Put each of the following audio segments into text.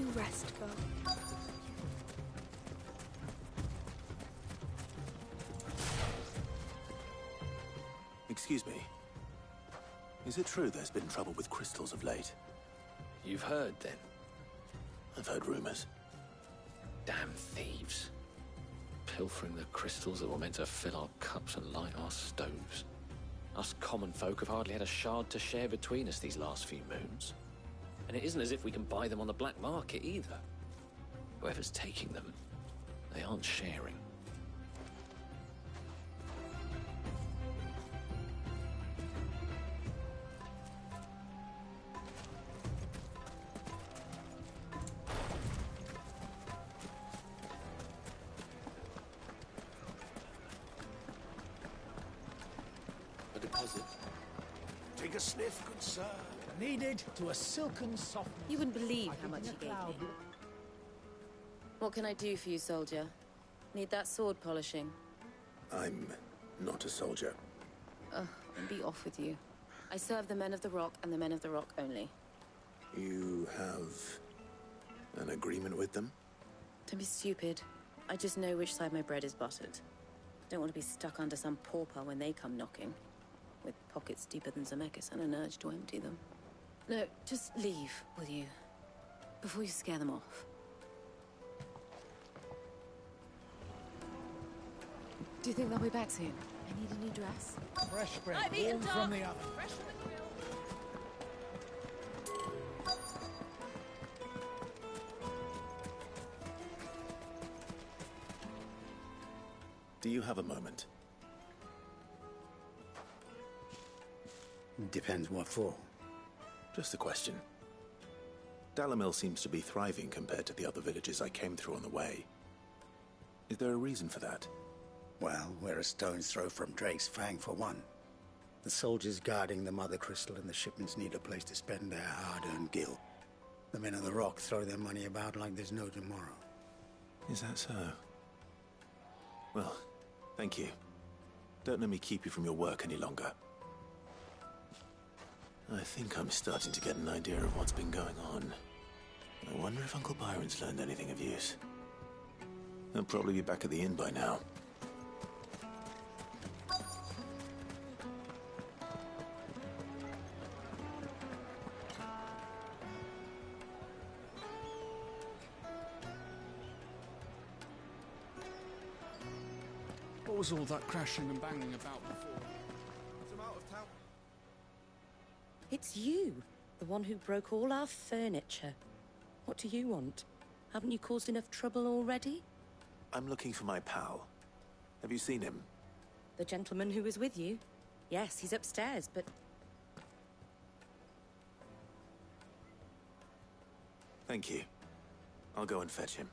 you rest, girl. Excuse me. Is it true there's been trouble with crystals of late? You've heard, then? I've heard rumors. Damn thieves. Pilfering the crystals that were meant to fill our cups and light our stoves. Us common folk have hardly had a shard to share between us these last few moons. And it isn't as if we can buy them on the black market either. Whoever's taking them, they aren't sharing. A deposit? Take a sniff, good sir. Needed to a silken softness. You wouldn't believe how much he gave me. What can I do for you, soldier? Need that sword polishing? I'm not a soldier. Ugh, then be off with you. I serve the men of the Rock and the men of the Rock only. You have an agreement with them? Don't be stupid. I just know which side my bread is buttered. Don't want to be stuck under some pauper when they come knocking. With pockets deeper than Zemeckis and an urge to empty them. No, just leave, will you? Before you scare them off. Do you think they'll be back soon? I need a new dress. Fresh bread, I've eaten warm dog. from the oven. Fresh from the grill. Do you have a moment? Depends what for. Just a question. Dalamil seems to be thriving compared to the other villages I came through on the way. Is there a reason for that? Well, we're a stone's throw from Drake's Fang, for one. The soldiers guarding the Mother Crystal and the shipments need a place to spend their hard-earned gil. The men of the Rock throw their money about like there's no tomorrow. Is that so? Well, thank you. Don't let me keep you from your work any longer. I think I'm starting to get an idea of what's been going on. I wonder if Uncle Byron's learned anything of use. He'll probably be back at the inn by now. What was all that crashing and banging about before? I'm out of town. It's you, the one who broke all our furniture. What do you want? Haven't you caused enough trouble already? I'm looking for my pal. Have you seen him? The gentleman who was with you? Yes, he's upstairs, but... Thank you. I'll go and fetch him.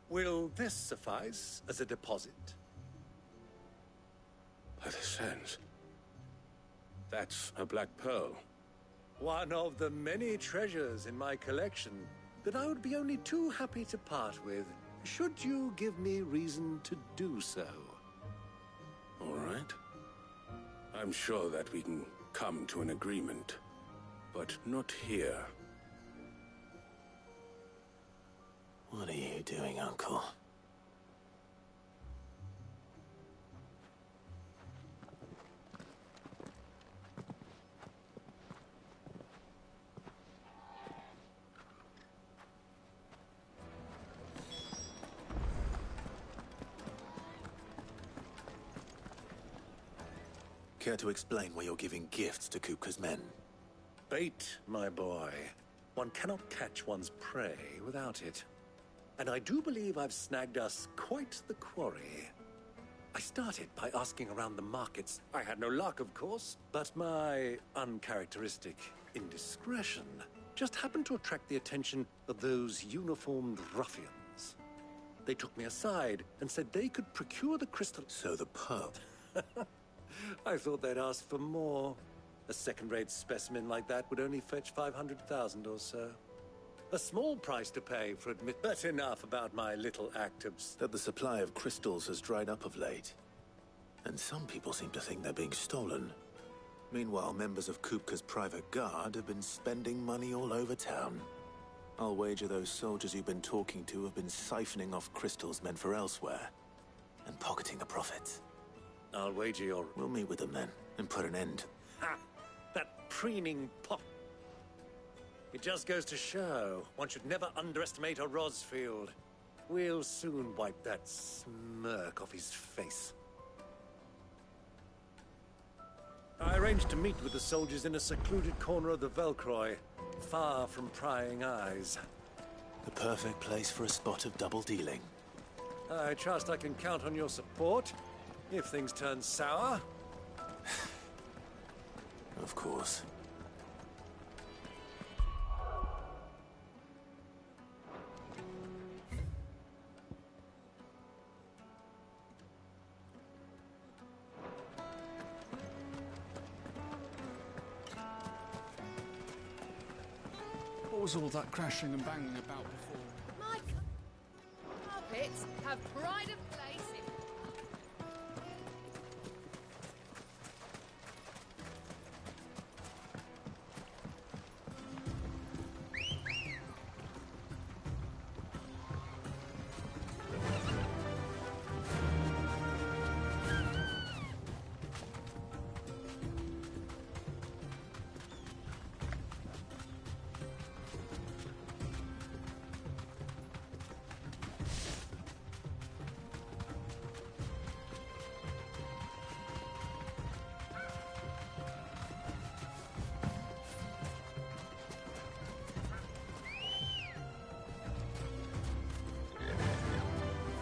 Will this suffice as a deposit? By the sands. That's a black pearl. One of the many treasures in my collection that I would be only too happy to part with, should you give me reason to do so. All right. I'm sure that we can come to an agreement, but not here. What are you doing, Uncle? Care to explain why you're giving gifts to Kupka's men? Bait, my boy. One cannot catch one's prey without it. And I do believe I've snagged us quite the quarry. I started by asking around the markets. I had no luck, of course, but my uncharacteristic indiscretion just happened to attract the attention of those uniformed ruffians. They took me aside and said they could procure the crystal. So the pearl. I thought they'd ask for more. A second-rate specimen like that would only fetch 500,000 or so. A small price to pay for admit. But enough about my little act of... That the supply of crystals has dried up of late. And some people seem to think they're being stolen. Meanwhile, members of Kupka's private guard have been spending money all over town. I'll wager those soldiers you've been talking to have been siphoning off crystals meant for elsewhere. And pocketing the profits. I'll wager you're... We'll meet with them then, and put an end. Ha! That preening pop... It just goes to show, one should never underestimate a Rosfield. We'll soon wipe that smirk off his face. I arranged to meet with the soldiers in a secluded corner of the Velcroy, far from prying eyes. The perfect place for a spot of double dealing. I trust I can count on your support, if things turn sour. Of course. What was all that crashing and banging about before? My carpets have pride of place in...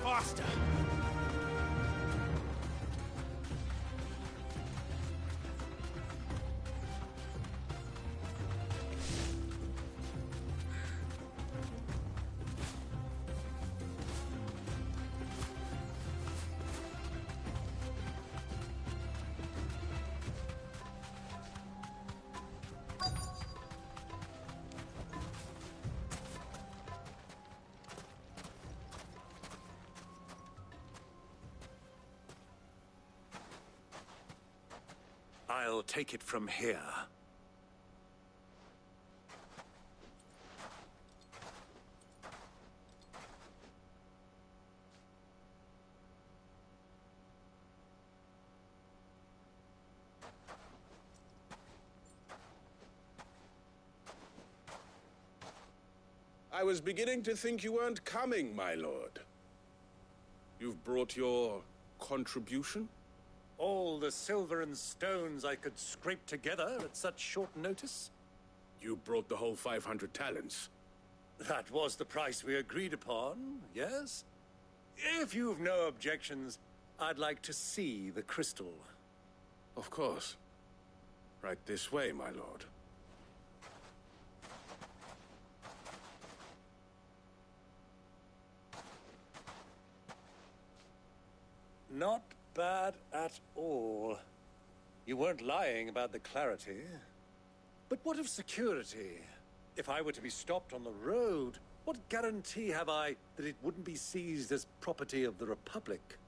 Faster! I'll take it from here. I was beginning to think you weren't coming, my lord. You've brought your contribution? All the silver and stones I could scrape together at such short notice? You brought the whole 500 talents. That was the price we agreed upon, yes? If you've no objections, I'd like to see the crystal. Of course. Right this way, my lord. Not bad at all. You weren't lying about the clarity. But what of security? If I were to be stopped on the road, what guarantee have I that it wouldn't be seized as property of the Republic?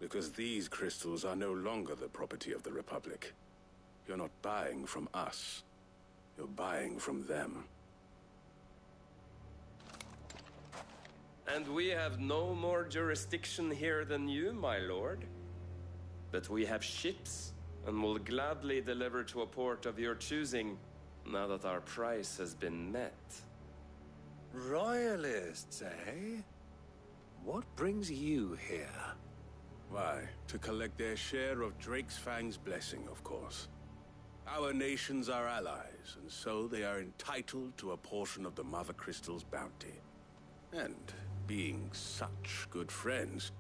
Because these crystals are no longer the property of the Republic. You're not buying from us. You're buying from them. And we have no more jurisdiction here than you, my lord. But we have ships, and will gladly deliver to a port of your choosing, now that our price has been met. Royalists, eh? What brings you here? Why, to collect their share of Drake's Fang's blessing, of course. Our nations are allies, and so they are entitled to a portion of the Mother Crystal's bounty. And being such good friends,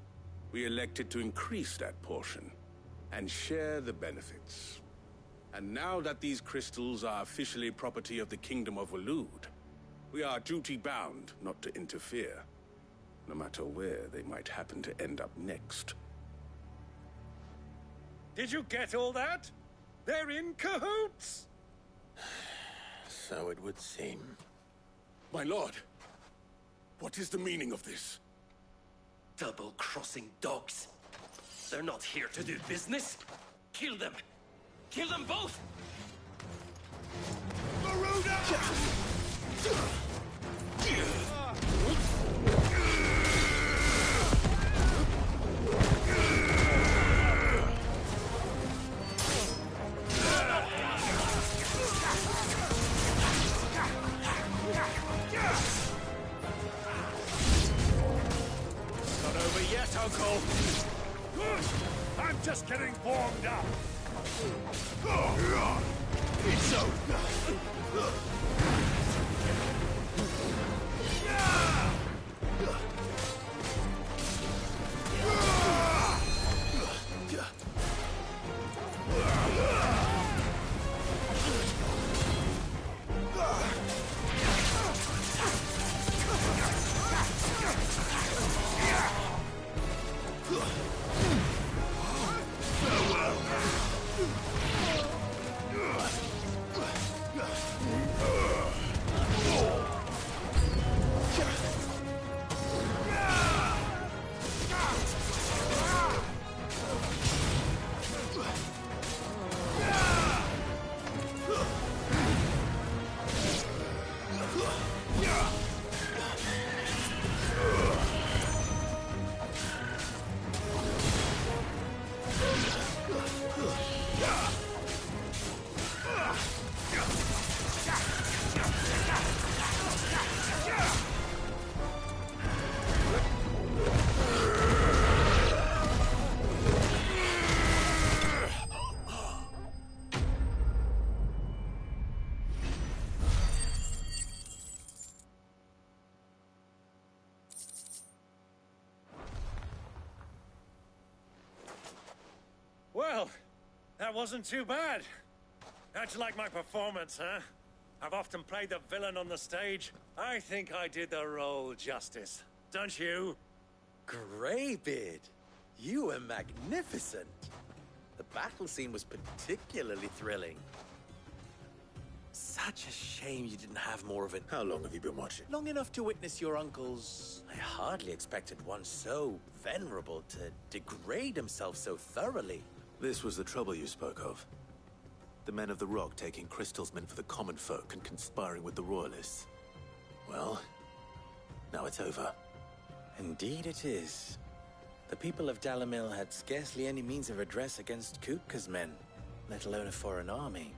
we elected to increase that portion and share the benefits. And now that these crystals are officially property of the Kingdom of Waloed, we are duty-bound not to interfere, no matter where they might happen to end up next. Did you get all that? They're in cahoots! So it would seem. My lord, what is the meaning of this? Double-crossing dogs. They're not here to do business. Kill them! Kill them both! Not over yet, Uncle. Good. I'm just getting warmed up. It's over. Well, that wasn't too bad. How'd you like my performance, huh? I've often played the villain on the stage. I think I did the role justice. Don't you? Greybeard, you were magnificent. The battle scene was particularly thrilling. Such a shame you didn't have more of it. How long have you been watching? Long enough to witness your uncle's... I hardly expected one so venerable to degrade himself so thoroughly. This was the trouble you spoke of. The men of the Rock taking crystals meant for the common folk and conspiring with the Royalists. Well, now it's over. Indeed it is. The people of Dalamil had scarcely any means of redress against Kupka's men, let alone a foreign army.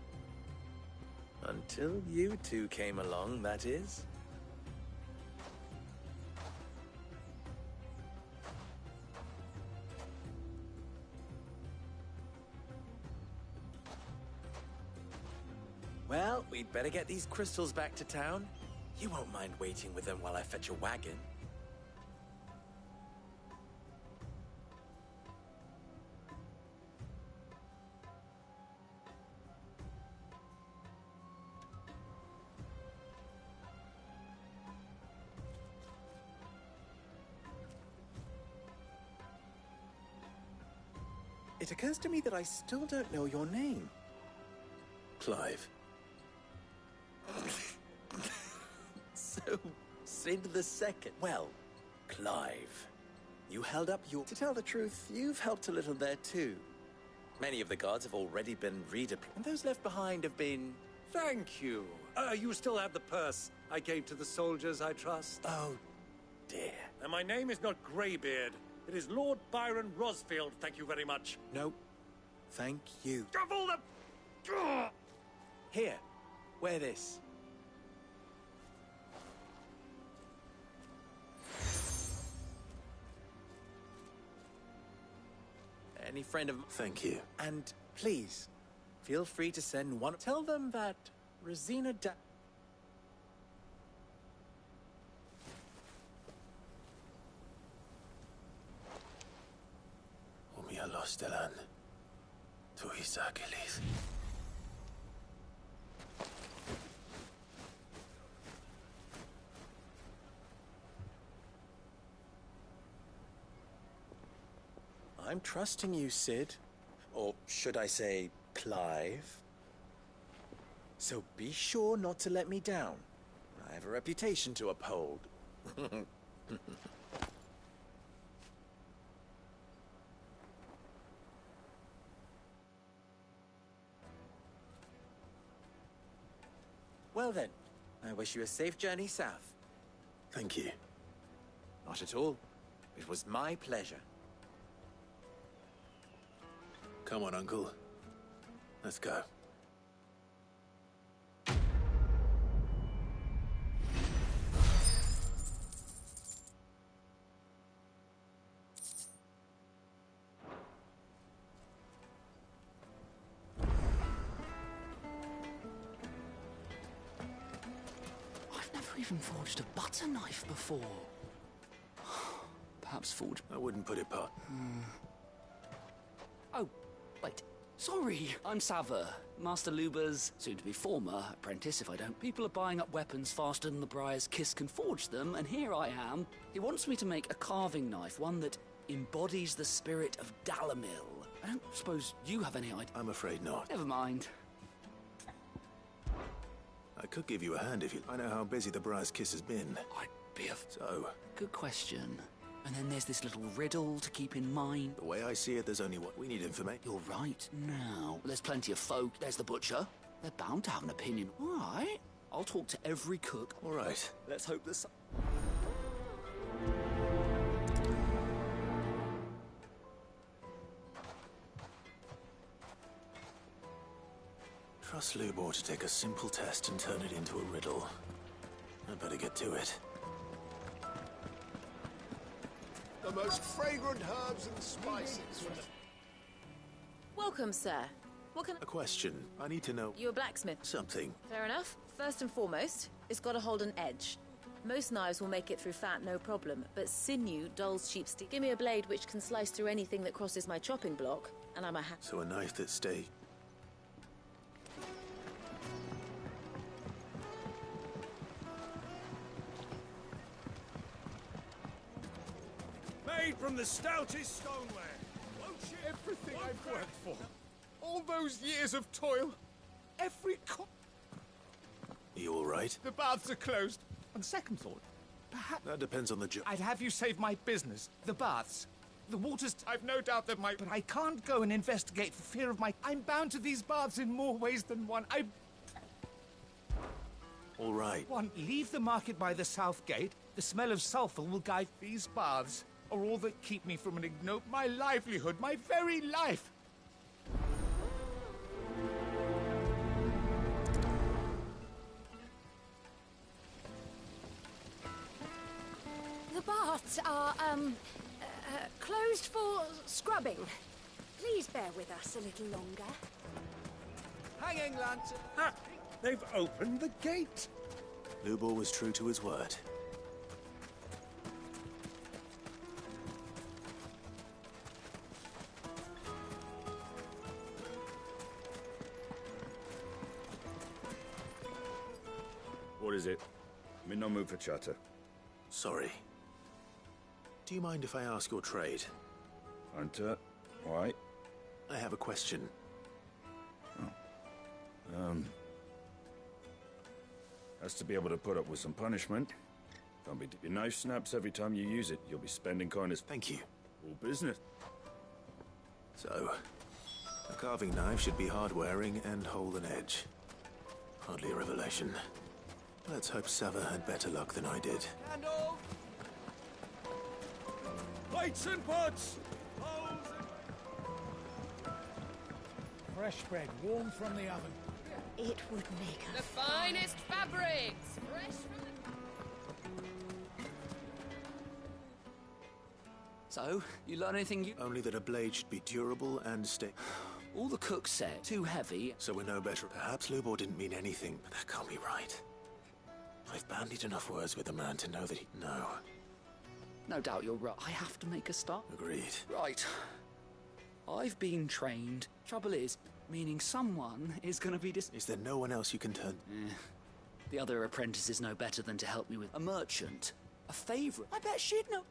Until you two came along, that is. Well, we'd better get these crystals back to town. You won't mind waiting with them while I fetch a wagon. It occurs to me that I still don't know your name. Clive. So, Sid the Second. Well, Clive, you held up your... To tell the truth, you've helped a little there too. Many of the guards have already been redeployed, and those left behind have been... Thank you. You still have the purse I gave to the soldiers, I trust? Oh, dear. And my name is not Greybeard. It is Lord Byron Rosfield, thank you very much. No, thank you. Of all the... Here, wear this. Any friend of... Thank you. And please, feel free to send one... Tell them that Rosina Umia Lostelan. Tuisa Gilith. I'm trusting you, Sid. Or should I say, Clive? So be sure not to let me down. I have a reputation to uphold. Well then, I wish you a safe journey south. Thank you. Not at all. It was my pleasure. Come on, Uncle. Let's go. I've never even forged a butter knife before. Perhaps forge... I wouldn't put it past. Oh, wait. Sorry, I'm Sava, Master Luba's soon-to-be former apprentice, if I don't. People are buying up weapons faster than the Briar's Kiss can forge them, and here I am. He wants me to make a carving knife, one that embodies the spirit of Dalamil. I don't suppose you have any idea? I'm afraid not. Never mind. I could give you a hand if you... I know how busy the Briar's Kiss has been. I'd be a... So... Good question. And then there's this little riddle to keep in mind. The way I see it, there's only one. We need information. You're right. Now, there's plenty of folk. There's the butcher. They're bound to have an opinion. All right. I'll talk to every cook. All right. Let's hope there's... Trust Lubor to take a simple test and turn it into a riddle. I'd better get to it. The most fragrant herbs and spices. Welcome, sir. What can A question. I need to know... You a blacksmith? Something. Fair enough. First and foremost, it's got to hold an edge. Most knives will make it through fat, no problem, but sinew dulls cheap steel. Give me a blade which can slice through anything that crosses my chopping block, and I'm a So a knife that stays... Made from the stoutest stoneware. Won't you? Everything I've worked for. All those years of toil. Every You all right? The baths are closed. On second thought, perhaps... That depends on the job. I'd have you save my business. The baths. The water's... I've no doubt that my... But I can't go and investigate for fear of my... I'm bound to these baths in more ways than one. All right. One, leave the market by the south gate. The smell of sulfur will guide these baths. Are all that keep me from an my livelihood, my very life. The baths are, closed for scrubbing. Please bear with us a little longer. Hanging lantern. Ha! They've opened the gate! Lubor was true to his word. What is it? I'm in no mood for chatter. Sorry. Do you mind if I ask your trade? Hunter, why? have a question. Has to be able to put up with some punishment. Can't be your knife snaps every time you use it. You'll be spending kindness. Thank you. All business. So, a carving knife should be hard-wearing and hold an edge. Hardly a revelation. Let's hope Sava had better luck than I did. Candle! Lights and pots! Fresh bread, warm from the oven. It would make The finest fabrics! Fresh from the... So, you learn anything you... Only that a blade should be durable and stay. All the cook said, too heavy. So we're no better. Perhaps Lubor didn't mean anything, but that can't be right. I've bandied enough words with the man to know that he... No. No doubt you're right. I have to make a start. Agreed. Right. I've been trained. Trouble is, meaning someone is going to be Is there no one else you can turn? The other apprentices know better than to help me with a merchant. A favourite. I bet she'd know.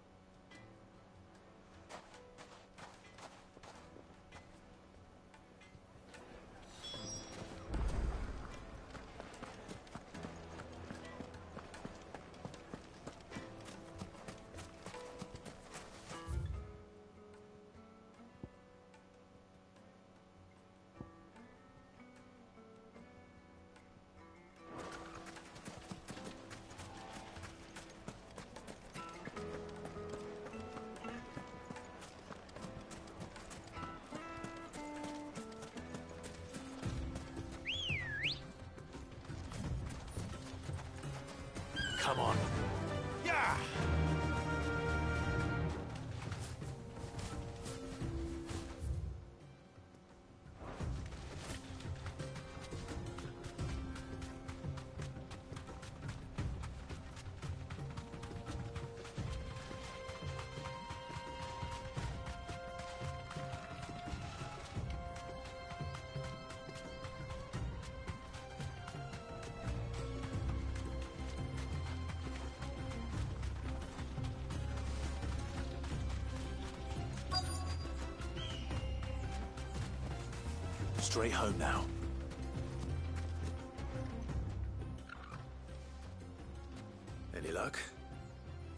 Come on. Yeah! Straight home now. Any luck?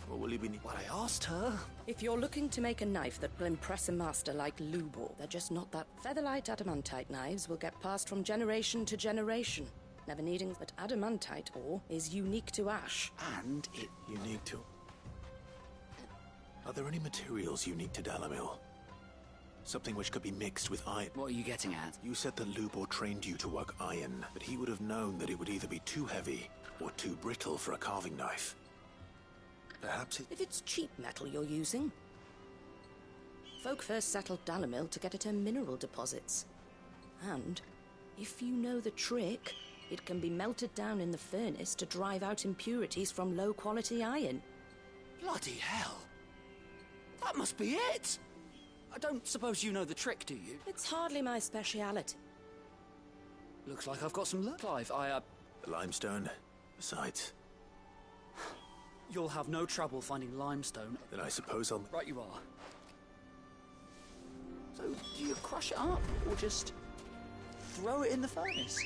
Or will you be... What I asked her. If you're looking to make a knife that will impress a master like Lubor, they're just not that. Featherlight adamantite knives will get passed from generation to generation, never needing... But adamantite ore is unique to Ash. And it... Unique to... Are there any materials unique to Dalamil? Something which could be mixed with iron. What are you getting at? You said that Lubor trained you to work iron, but he would have known that it would either be too heavy or too brittle for a carving knife. Perhaps it... If it's cheap metal you're using. Folk first settled Dalamil to get at her mineral deposits. And, if you know the trick, it can be melted down in the furnace to drive out impurities from low-quality iron. Bloody hell! That must be it! I don't suppose you know the trick, do you? It's hardly my speciality. Looks like I've got some luck. Clive, The limestone. Besides... You'll have no trouble finding limestone. Then I suppose I'll... Right you are. So, do you crush it up, or just throw it in the furnace?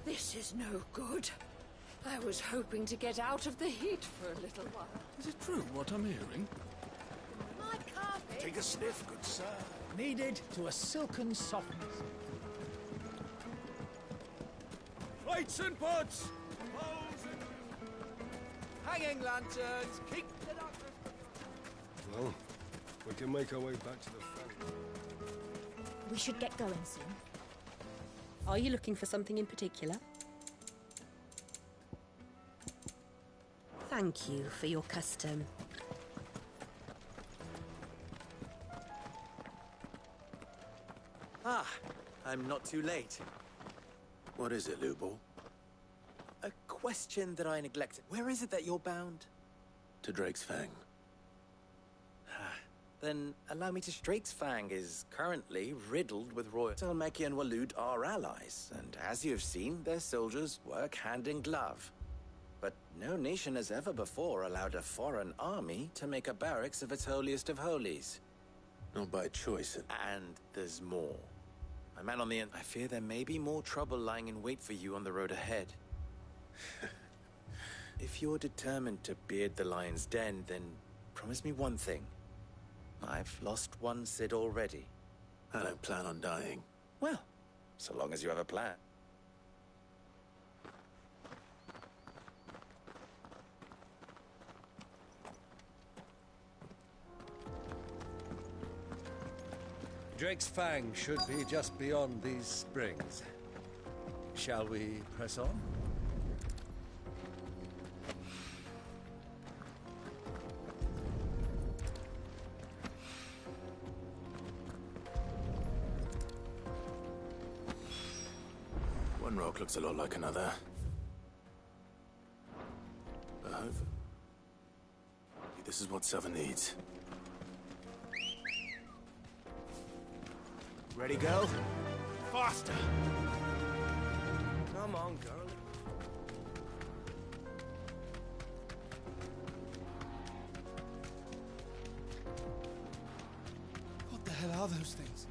This is no good. I was hoping to get out of the heat for a little while. Is it true what I'm hearing? My carpet! Take a sniff, good sir. Kneaded to a silken softness. Lights and pots! Hanging lanterns, keep the doctor. Well, we can make our way back to the factory. We should get going soon. Are you looking for something in particular? Thank you for your custom. Ah, I'm not too late. What is it, Lubor? A question that I neglected. Where is it that you're bound? to Drake's Fang. Then allow me to... Drake's Fang is currently riddled with royal... Selmeki and Waloed are allies, and as you have seen, their soldiers work hand in glove. But no nation has ever before allowed a foreign army to make a barracks of its holiest of holies. Not by choice. And there's more. My man on the end... I fear there may be more trouble lying in wait for you on the road ahead. If you're determined to beard the lion's den, then promise me one thing. I've lost one Cid already. I don't plan on dying. Well, so long as you have a plan. Drake's Fang should be just beyond these springs. Shall we press on? One rock looks a lot like another. But hopefully, this is what Southern needs. Ready, go? Faster! Come on, girl. What the hell are those things?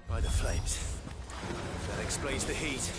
By the flames. That explains the heat.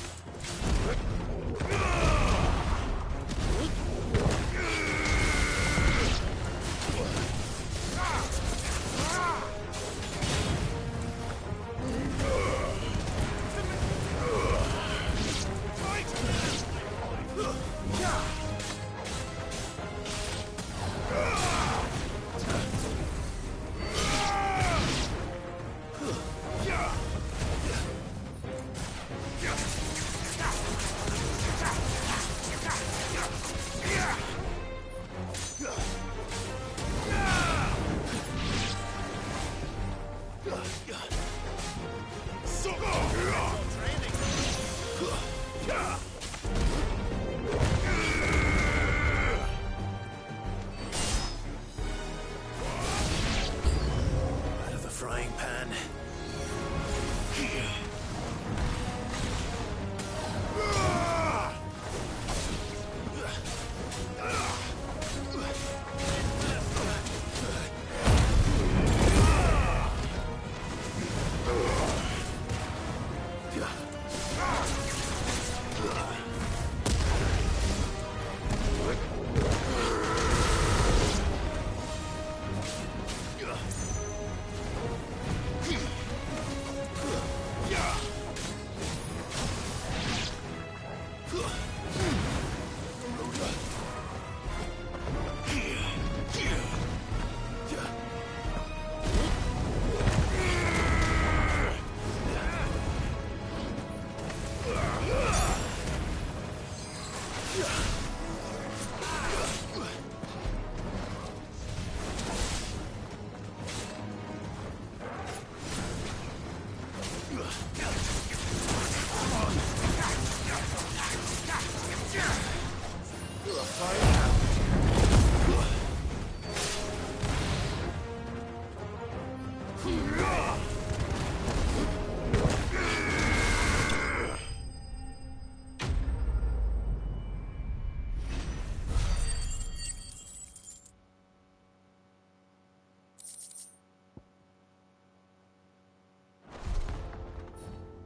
Out of the frying pan.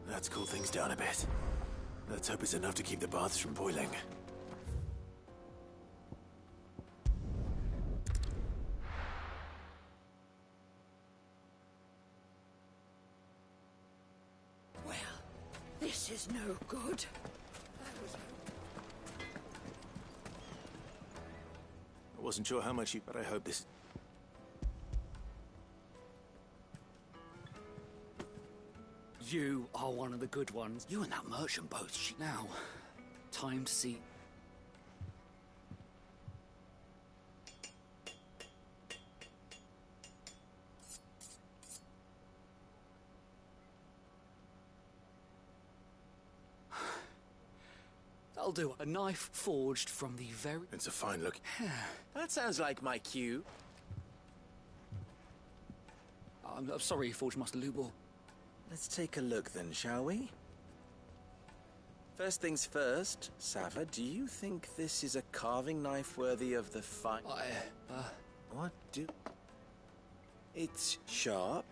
Let's cool things down a bit. Let's hope it's enough to keep the baths from boiling. Well, this is no good. Wasn't sure how much you... but I hope this... You are one of the good ones. You and that merchant both. Now, time to see... That'll do. A knife forged from the very... It's a fine look. That sounds like my cue. I'm sorry, Forge Master Lubor. Let's take a look then, shall we? First things first, Sava, do you think this is a carving knife worthy of the fine... What do... It's sharp,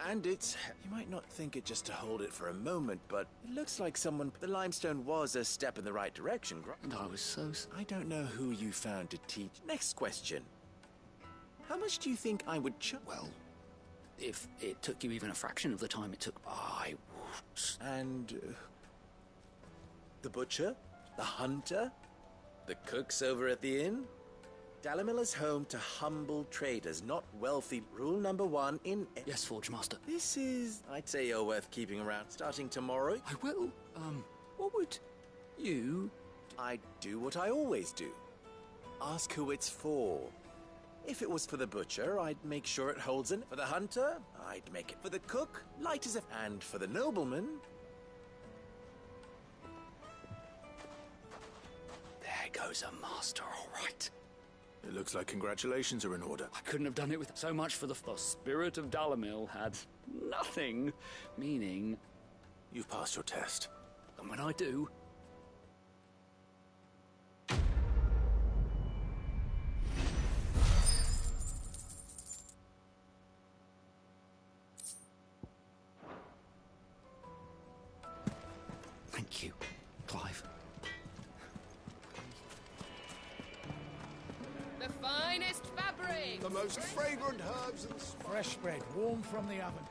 and it's... You might not think it just to hold it for a moment, but it looks like someone... The limestone was a step in the right direction, And I was so... I don't know who you found to teach. Next question. How much do you think I would Well, if it took you even a fraction of the time it took, I would... And... the butcher? The hunter? The cooks over at the inn? Dalimil is home to humble traders, not wealthy. Rule number 1 in... Yes, Forge Master. This is... I'd say you're worth keeping around. Starting tomorrow... I will. What would you... I'd do what I always do. Ask who it's for. If it was for the butcher, I'd make sure it holds in. For the hunter, I'd make it. For the cook, light as a... And for the nobleman... There goes a master, all right. It looks like congratulations are in order. I couldn't have done it with so much for the spirit of Dalimil had nothing, meaning... You've passed your test. And when I do... Thank you, Clive. The finest fabric! The most fragrant herbs and fresh bread, warm from the oven.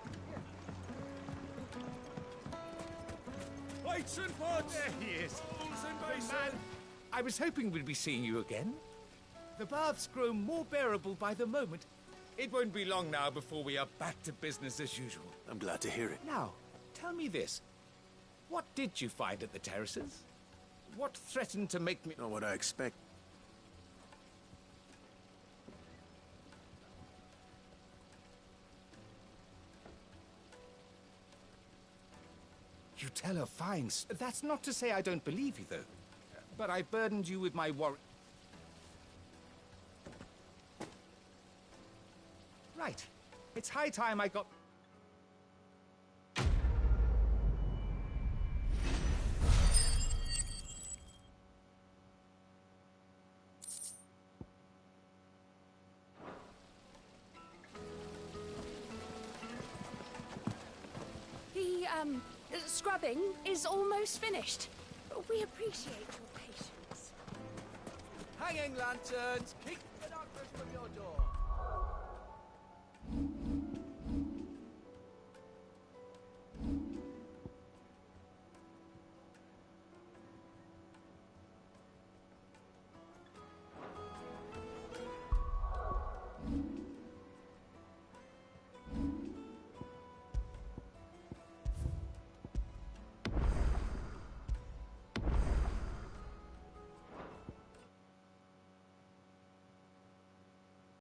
Plates and pots! There he is. Man, I was hoping we'd be seeing you again. The baths grow more bearable by the moment. It won't be long now before we are back to business as usual. I'm glad to hear it. Now, tell me this. What did you find at the terraces? What threatened to make me... Not what I expect. You tell a fine... That's not to say I don't believe you, though. But I burdened you with my worry... Right. It's high time I got... The scrubbing is almost finished. We appreciate your patience. Hanging lanterns, keep the darkness from your door.